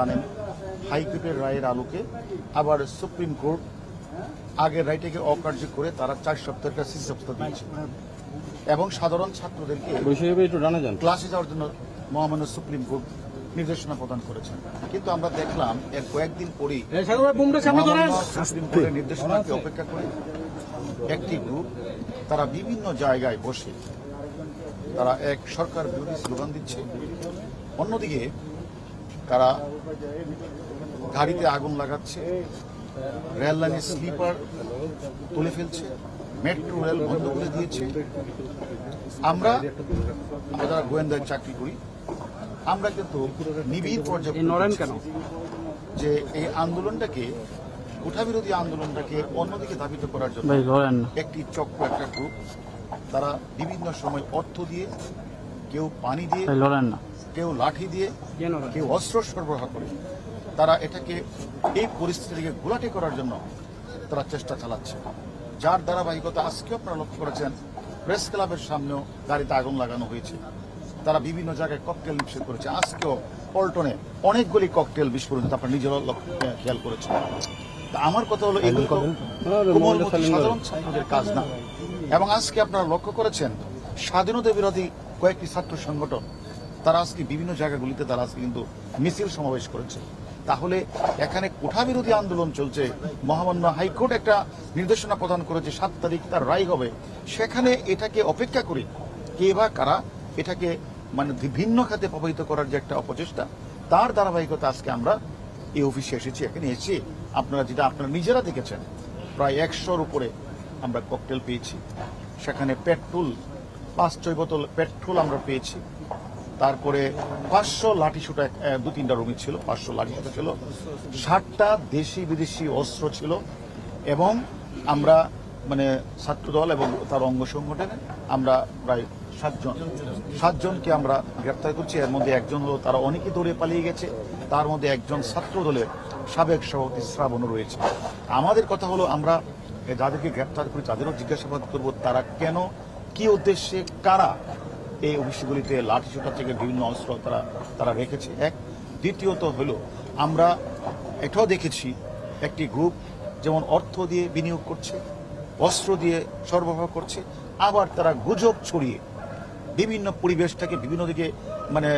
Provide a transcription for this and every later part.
জানেন হাইকোর্টের রায়ের আলোকে আবার সুপ্রিম কোর্ট আগের রায়টাকে অকার্য করে তারা 4 সপ্তাহের কাছে সিদ্ধান্ত দিয়েছে এবং সাধারণ ছাত্রদেরকে ক্লাসে যাওয়ার জন্য মহামান্য সুপ্রিম কোর্ট নির্দেশনা প্রদান করেছেন। কিন্তু আমরা দেখলাম এর কয়েকদিন পরেই সুপ্রিম কোর্টের নির্দেশনাকে অপেক্ষা করে একটি গ্রুপ তারা বিভিন্ন জায়গায় বসে তারা এক সরকার বিরোধী স্লোগান দিচ্ছে, অন্যদিকে তারা গাড়িতে আগুন লাগাচ্ছে, রেল লাইনের স্লিপার তুলে ফেলছে, মেট্রো রেল বন্ধ করে দিয়েছে। আমরা যারা গোয়েন্দার চাকরি করি আমরা কিন্তু নিবিড় পর্যবেক্ষণ যে এই আন্দোলনটাকে কোঠাবিরোধী আন্দোলনটাকে অন্যদিকে ধাবিত করার জন্য একটি চক্র, একটা গ্রুপ তারা বিভিন্ন সময় অর্থ দিয়ে, কেউ পানি দিয়ে, কেউ লাঠি দিয়ে, কেউ অস্ত্র সরবরাহ করে তারা এটাকে এই পরিস্থিতিকে ঘোলাটে করার জন্য তারা চেষ্টা চালাচ্ছে। যার ধারাবাহিকতা আজকেও আপনারা লক্ষ্য করেছেন, প্রেস ক্লাবের সামনেও গাড়িতে আগুন লাগানো হয়েছে, তারা বিভিন্ন জায়গায় ককটেল নিক্ষেপ করেছে। আজকেও পল্টনে অনেকগুলি ককটেল বিস্ফোরণ আপনারা নিজেরাও খেয়াল করেছেন। আমার কথা হলো এগুলো সাধারণ ছাত্রদের কাজ না। এবং আজকে আপনারা লক্ষ্য করেছেন স্বাধীনতা বিরোধী কয়েকটি ছাত্র সংগঠন তারা আজকে বিভিন্ন জায়গাগুলিতে তারা আজকে কিন্তু মিছিল সমাবেশ করেছে। তাহলে এখানে কোঠাবিরোধী আন্দোলন চলছে, মহামান্য হাইকোর্ট একটা নির্দেশনা প্রদান করেছে 7 তারিখ তার রায় হবে, সেখানে এটাকে অপেক্ষা করে কে বা কারা এটাকে মানে ভিন্ন খাতে প্রভাবিত করার যে একটা অপচেষ্টা, তার ধারাবাহিকতা আজকে আমরা এই অফিসে এসেছি। এখানে এসে আপনারা নিজেরা দেখেছেন প্রায় 100-র উপরে আমরা ককটেল পেয়েছি, সেখানে পেট্রোল 5-6 বোতল পেট্রোল আমরা পেয়েছি, তারপরে 500 লাঠিসোঁটা 2-3টা রুমে ছিল, 500 লাঠিসোঁটা ছিল, 60টা দেশি বিদেশি অস্ত্র ছিল। এবং আমরা মানে ছাত্রদল এবং তার অঙ্গ সংগঠনে আমরা প্রায় 7 জনকে আমরা গ্রেপ্তার করছি। এর মধ্যে একজন হলো, তারা অনেকে দৌড়ে পালিয়ে গেছে, তার মধ্যে একজন ছাত্র দলের সাবেক সভাপতি শ্রাবণও রয়েছে। আমাদের কথা হলো আমরা যাদেরকে গ্রেপ্তার করি তাদেরও জিজ্ঞাসাবাদ করব তারা কেন, কি উদ্দেশ্যে, কারা এই অফিসগুলিতে লাঠিসোঁটা থেকে বিভিন্ন অস্ত্র তারা রেখেছে। এক দ্বিতীয়ত হলো আমরা এটাও দেখেছি একটি গ্রুপ যেমন অর্থ দিয়ে বিনিয়োগ করছে, অস্ত্র দিয়ে সরবরাহ করছে, আবার তারা গুজব ছড়িয়ে বিভিন্ন পরিবেশটাকে বিভিন্ন দিকে মানে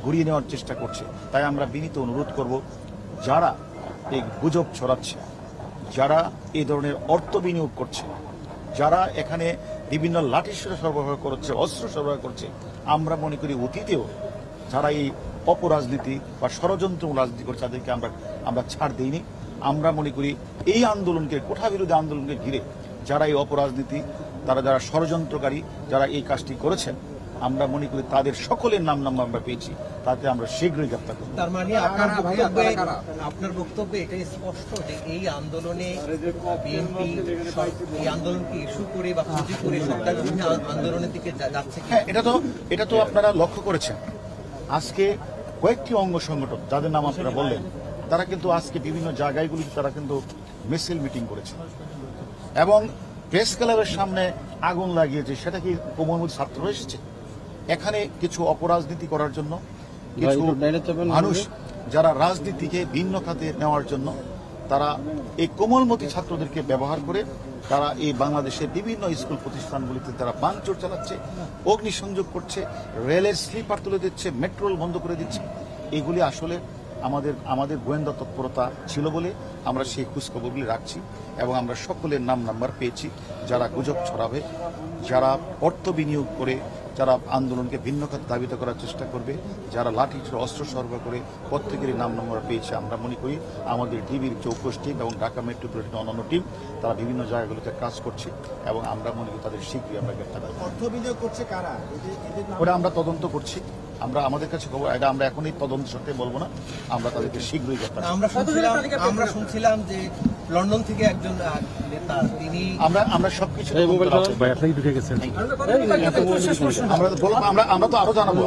ঘুরিয়ে নেওয়ার চেষ্টা করছে। তাই আমরা বিনীত অনুরোধ করব, যারা এই গুজব ছড়াচ্ছে, যারা এই ধরনের অর্থ বিনিয়োগ করছে, যারা এখানে বিভিন্ন লাঠিসোঁটা সরবরাহ করছে, অস্ত্র সরবরাহ করছে, আমরা মনে করি অতীতেও যারা এই অপরাজনীতি বা ষড়যন্ত্র রাজনীতি করছে তাদেরকে আমরা ছাড় দিইনি। আমরা মনে করি এই আন্দোলনকে, কোঠাবিরোধী আন্দোলনকে ঘিরে যারা এই অপরাজনীতি, যারা ষড়যন্ত্রকারী, যারা এই কাজটি করেছেন, আমরা মনে করি তাদের সকলের নাম আমরা পেয়েছি, তাতে আমরা শীঘ্রই গ্রেপ্তার করব। তার মানে আপনার বক্তব্যে এটাই স্পষ্ট যে এই আন্দোলনে বিএনপি এই আন্দোলনকে ইস্যু করে বা পুঁজি করে সরকার আন্দোলনের দিকে যাচ্ছে। হ্যাঁ, এটা তো আপনারা লক্ষ্য করেছেন। আজকে কয়েকটি অঙ্গ সংগঠন যাদের নাম আপনারা বললেন, তারা কিন্তু আজকে বিভিন্ন জায়গাগুলিতে তারা কিন্তু মিছিল মিটিং করেছে এবং প্রেস ক্লাবের সামনে আগুন লাগিয়েছে। সেটা কি কোমলমতি ছাত্র এসেছে? এখানে কিছু অপরাজনীতি করার জন্য, কিছু মানুষ যারা রাজনীতিকে ভিন্ন খাতে নেওয়ার জন্য তারা এই কোমলমতি ছাত্রদেরকে ব্যবহার করে তারা এই বাংলাদেশের বিভিন্ন স্কুল প্রতিষ্ঠানগুলিতে তারা ভাঙচুর চালাচ্ছে, অগ্নিসংযোগ করছে, রেলের স্লিপার তুলে দিচ্ছে, মেট্রো রেল বন্ধ করে দিচ্ছে। এগুলি আসলে আমাদের গোয়েন্দা তৎপরতা ছিল বলে আমরা সেই খোঁজখবরগুলি রাখছি এবং আমরা সকলের নাম্বার পেয়েছি যারা গুজব ছড়াবে, যারা অর্থ বিনিয়োগ করে যারা আন্দোলনকে ভিন্ন খাতে ধাবিত করার চেষ্টা করবে, যারা লাঠি অস্ত্র সরবরাহ করে, প্রত্যেকেরই নাম্বার পেয়েছে। আমরা মনে করি আমাদের ডিবির 24 টিম এবং ঢাকা মেট্রোপলিটন অন্যান্য টিম তারা বিভিন্ন জায়গাগুলোতে কাজ করছে এবং আমরা মনে করি তাদের শীঘ্রই আমরা গ্রেপ্তার করব। অর্থ বিনিয়োগ করছে কারা, ওরা আমরা তদন্ত করছি। আমাদের কাছে খবর, এটা আমরা এখনই তদন্ত সত্যি বলবো না, আমরা তাদেরকে শীঘ্রই গ্রেপ্তার করব। আমরা শুনছিলাম যে লন্ডন থেকে একজন নেতা, তিনি আমরা সবকিছু আমরা তো আরো জানাবো।